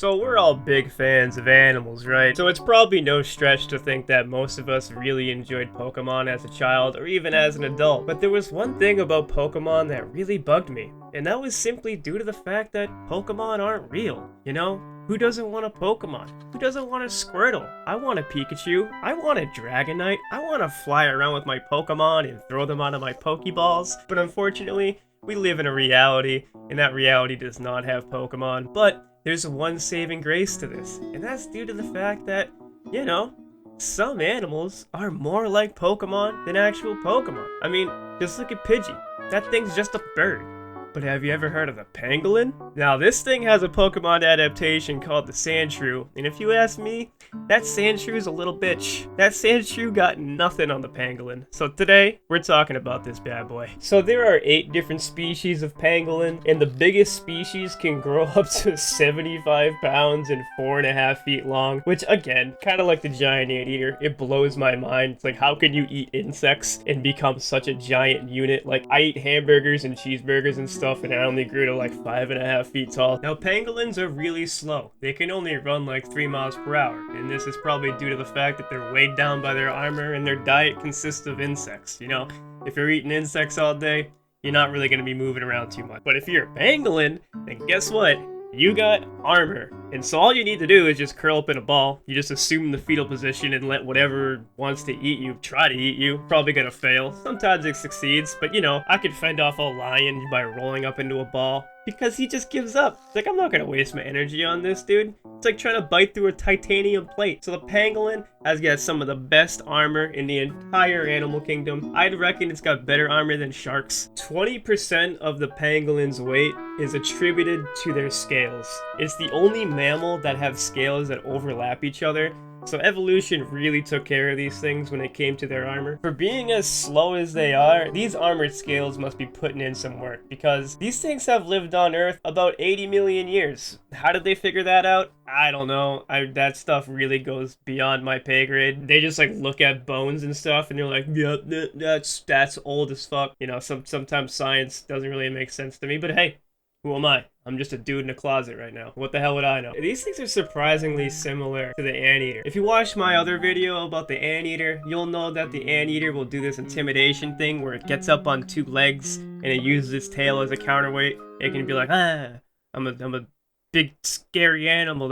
So we're all big fans of animals, right? So it's probably no stretch to think that most of us really enjoyed Pokemon as a child or even as an adult. But there was one thing about Pokemon that really bugged me, and that was simply due to the fact that Pokemon aren't real, you know? Who doesn't want a Pokemon? Who doesn't want a Squirtle? I want a Pikachu. I want a Dragonite. I want to fly around with my Pokemon and throw them out of my Pokeballs. But unfortunately, we live in a reality, and that reality does not have Pokemon. But there's one saving grace to this, and that's due to the fact that, you know, some animals are more like Pokemon than actual Pokemon. I mean, just look at Pidgey. That thing's just a bird. But have you ever heard of the Pangolin? Now, this thing has a Pokemon adaptation called the Sandshrew, and if you ask me, that Sandshrew's a little bitch. That Sandshrew got nothing on the Pangolin. So today, we're talking about this bad boy. So there are 8 different species of Pangolin, and the biggest species can grow up to 75 pounds and 4.5 feet long, which again, kind of like the giant anteater, it blows my mind. It's like, how can you eat insects and become such a giant unit? Like, I eat hamburgers and cheeseburgers and stuff, and I only grew to like 5.5 feet tall. Now, pangolins are really slow. They can only run like 3 miles per hour, and this is probably due to the fact that they're weighed down by their armor and their diet consists of insects. You know, if you're eating insects all day, you're not really going to be moving around too much. But if you're a pangolin, then guess what? You got armor. And so all you need to do is just curl up in a ball. You just assume the fetal position and let whatever wants to eat you try to eat you. Probably gonna fail. Sometimes it succeeds, but you know, I could fend off a lion by rolling up into a ball because he just gives up. It's like, I'm not gonna waste my energy on this dude. It's like trying to bite through a titanium plate. So the pangolin has got some of the best armor in the entire animal kingdom. I'd reckon it's got better armor than sharks. 20% of the pangolin's weight is attributed to their scales. It's the only mammal that have scales that overlap each other. So evolution really took care of these things when it came to their armor. For being as slow as they are, these armored scales must be putting in some work because these things have lived on Earth about 80 million years. How did they figure that out? I don't know. That stuff really goes beyond my pay grade. They just like look at bones and stuff and they're like, yeah, that's old as fuck. You know, sometimes science doesn't really make sense to me, but hey, who am I? I'm just a dude in a closet right now. What the hell would I know? These things are surprisingly similar to the anteater. If you watch my other video about the anteater, you'll know that the anteater will do this intimidation thing where it gets up on 2 legs and it uses its tail as a counterweight. It can be like, I'm a big scary animal,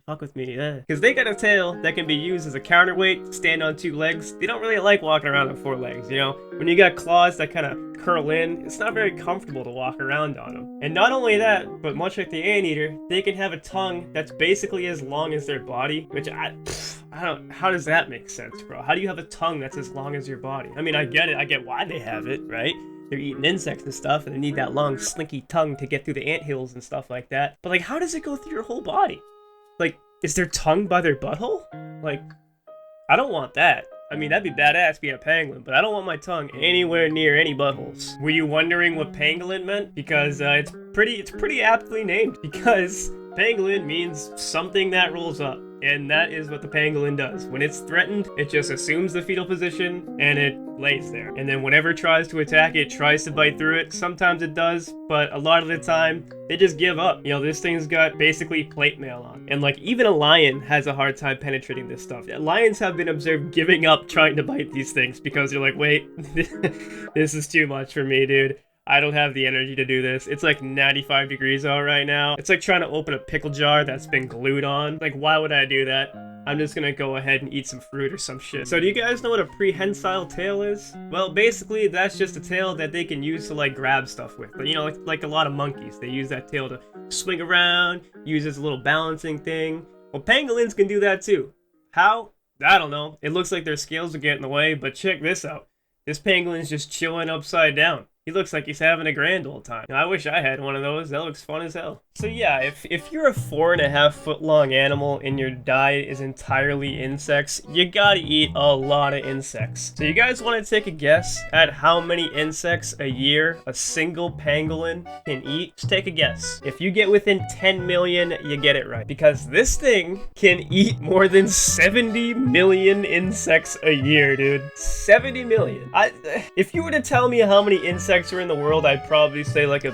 fuck with me, Because they got a tail that can be used as a counterweight, stand on 2 legs. They don't really like walking around on 4 legs, you know? When you got claws that kind of curl in, it's not very comfortable to walk around on them. And not only that, but much like the anteater, they can have a tongue that's basically as long as their body, which I don't, how does that make sense, bro? How do you have a tongue that's as long as your body? I mean, I get it, I get why they have it, right? They're eating insects and stuff, and they need that long, slinky tongue to get through the anthills and stuff like that. But, like, how does it go through your whole body? Like, is their tongue by their butthole? Like, I don't want that. I mean, that'd be badass being a pangolin, but I don't want my tongue anywhere near any buttholes. Were you wondering what pangolin meant? Because it's pretty aptly named. Because pangolin means something that rolls up. And that is what the pangolin does. When it's threatened, it just assumes the fetal position and it lays there. And then whenever it tries to attack, it tries to bite through it. Sometimes it does, but a lot of the time, they just give up. You know, this thing's got basically plate mail on. And like, even a lion has a hard time penetrating this stuff. Lions have been observed giving up trying to bite these things because they're like, wait, this is too much for me, dude. I don't have the energy to do this. It's like 95 degrees out right now. It's like trying to open a pickle jar that's been glued on. Like, why would I do that? I'm just gonna go ahead and eat some fruit or some shit. So do you guys know what a prehensile tail is? Well, basically, that's just a tail that they can use to like grab stuff with. But you know, like a lot of monkeys, they use that tail to swing around, use as a little balancing thing. Well, pangolins can do that too. How? I don't know. It looks like their scales are getting in the way, but check this out. This pangolin's just chilling upside down. He looks like he's having a grand old time. I wish I had one of those. That looks fun as hell. So yeah, if you're a 4.5 foot long animal and your diet is entirely insects, you gotta eat a lot of insects. So you guys want to take a guess at how many insects a year a single pangolin can eat? Just take a guess. If you get within 10 million, you get it right. Because this thing can eat more than 70 million insects a year, dude. 70 million. If you were to tell me how many insects insects are in the world, I'd probably say like a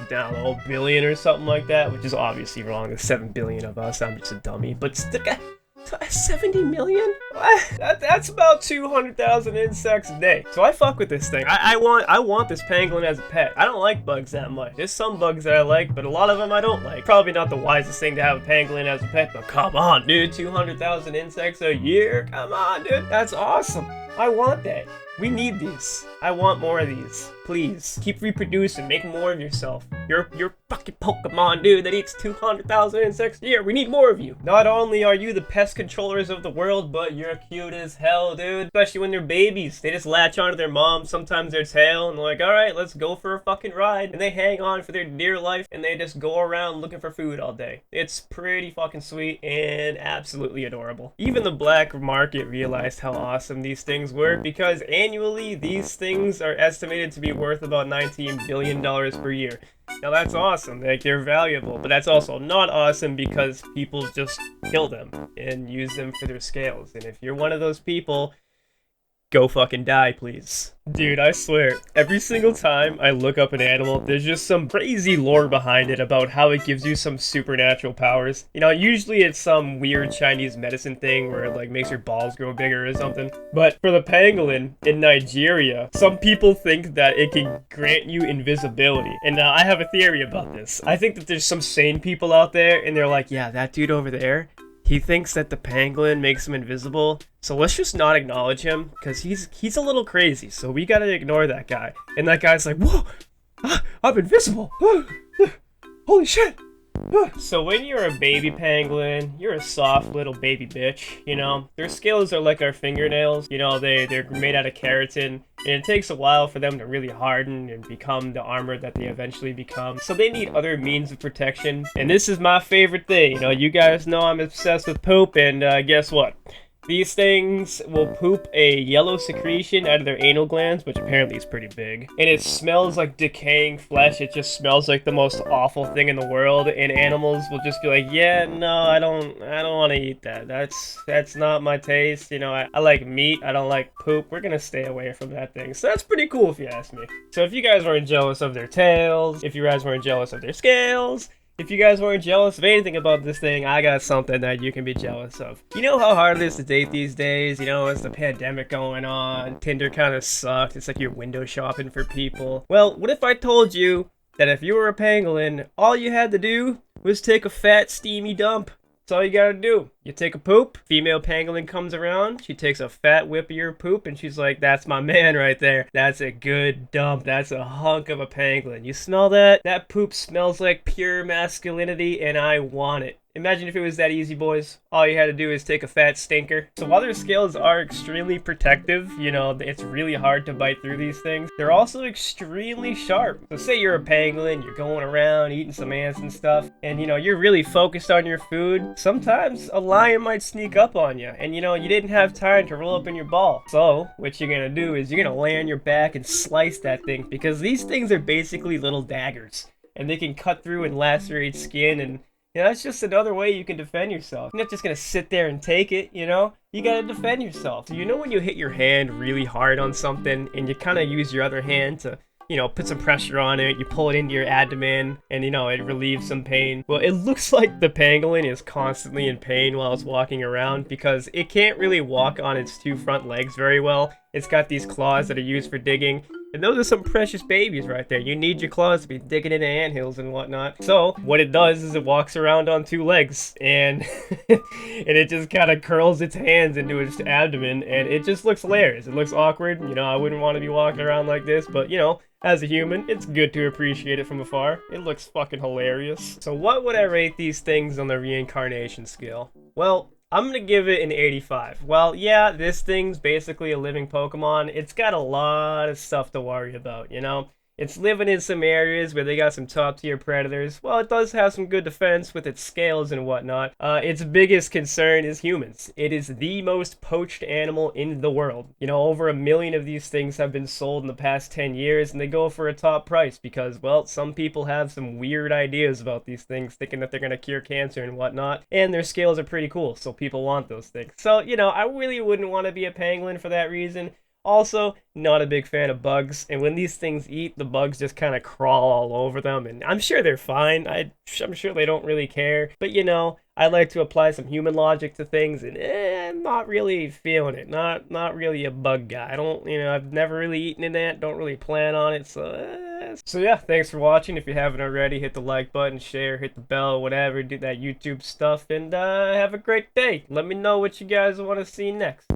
billion or something like that, which is obviously wrong. There's 7 billion of us. I'm just a dummy. But 70 million? What? That's about 200,000 insects a day. So I fuck with this thing. I want this pangolin as a pet. I don't like bugs that much. There's some bugs that I like, but a lot of them I don't like. Probably not the wisest thing to have a pangolin as a pet, but come on, dude. 200,000 insects a year? Come on, dude. That's awesome. I want that. We need these. I want more of these. Please, keep reproducing. Make more of yourself. You're fucking Pokemon, dude, that eats 200,000 insects a year. We need more of you. Not only are you the pest controllers of the world, but you're cute as hell, dude. Especially when they're babies. They just latch onto their mom, sometimes their tail, and they're like, alright, let's go for a fucking ride. And they hang on for their dear life, and they just go around looking for food all day. It's pretty fucking sweet and absolutely adorable. Even the black market realized how awesome these things were, because annually, these things are estimated to be worth about $19 billion per year. Now that's awesome, like they're valuable, but that's also not awesome because people just kill them and use them for their scales. And if you're one of those people, go fucking die, please. Dude, I swear, every single time I look up an animal, there's just some crazy lore behind it about how it gives you some supernatural powers. You know, usually it's some weird Chinese medicine thing where it like makes your balls grow bigger or something. But for the pangolin in Nigeria, some people think that it can grant you invisibility. And I have a theory about this. I think that there's some sane people out there and they're like, yeah, that dude over there, he thinks that the pangolin makes him invisible, so let's just not acknowledge him, because he's a little crazy, so we gotta ignore that guy. And that guy's like, whoa, I'm invisible, holy shit. So when you're a baby pangolin, you're a soft little baby bitch, you know? Their scales are like our fingernails, you know, they're made out of keratin, and it takes a while for them to really harden and become the armor that they eventually become. So they need other means of protection, and this is my favorite thing. You know, you guys know I'm obsessed with poop, and guess what? These things will poop a yellow secretion out of their anal glands, which apparently is pretty big. And it smells like decaying flesh. It just smells like the most awful thing in the world. And animals will just be like, yeah, no, I don't want to eat that. That's not my taste. You know, I like meat. I don't like poop. We're gonna stay away from that thing. So that's pretty cool if you ask me. So if you guys weren't jealous of their tails, if you guys weren't jealous of their scales, if you guys weren't jealous of anything about this thing, I got something that you can be jealous of. You know how hard it is to date these days? You know, it's the pandemic going on. Tinder kind of sucked. It's like you're window shopping for people. Well, what if I told you that if you were a pangolin, all you had to do was take a fat, steamy dump? That's all you gotta do. You take a poop, female pangolin comes around, she takes a fat whip of your poop, and she's like, that's my man right there. That's a good dump. That's a hunk of a pangolin. You smell that? That poop smells like pure masculinity, and I want it. Imagine if it was that easy, boys. All you had to do is take a fat stinker. So while their scales are extremely protective, you know, it's really hard to bite through these things, they're also extremely sharp. So say you're a pangolin, you're going around eating some ants and stuff, and you know, you're really focused on your food. Sometimes a lion might sneak up on you, and you know, you didn't have time to roll up in your ball. So what you're gonna do is you're gonna lay on your back and slice that thing, because these things are basically little daggers, and they can cut through and lacerate skin, and you know, that's just another way you can defend yourself. You're not just gonna sit there and take it, you know? You gotta defend yourself. So you know when you hit your hand really hard on something and you kind of use your other hand to, you know, put some pressure on it, you pull it into your abdomen, and you know, it relieves some pain. Well, it looks like the pangolin is constantly in pain while it's walking around because it can't really walk on its two front legs very well. It's got these claws that are used for digging. And those are some precious babies right there. You need your claws to be digging into anthills and whatnot. So what it does is it walks around on two legs and and it just kind of curls its hands into its abdomen, and it just looks hilarious. It looks awkward. You know, I wouldn't want to be walking around like this, but you know, as a human, it's good to appreciate it from afar. It looks fucking hilarious. So what would I rate these things on the reincarnation scale? Well, I'm gonna give it an 85. Well, yeah, this thing's basically a living Pokemon. It's got a lot of stuff to worry about, you know? It's living in some areas where they got some top tier predators. Well, it does have some good defense with its scales and whatnot. Its biggest concern is humans. It is the most poached animal in the world. You know, over 1 million of these things have been sold in the past 10 years, and they go for a top price because, well, some people have some weird ideas about these things, thinking that they're gonna cure cancer and whatnot, and their scales are pretty cool, so people want those things. So, you know, I really wouldn't want to be a pangolin for that reason. Also, not a big fan of bugs, and when these things eat, the bugs just kind of crawl all over them, and I'm sure they're fine. I'm sure they don't really care, but you know, I like to apply some human logic to things, and I'm not really feeling it. Not really a bug guy. I don't, you know, I've never really eaten an ant. Don't really plan on it. So yeah, thanks for watching. If you haven't already, hit the like button, share, hit the bell, whatever. Do that YouTube stuff, and have a great day. Let me know what you guys want to see next.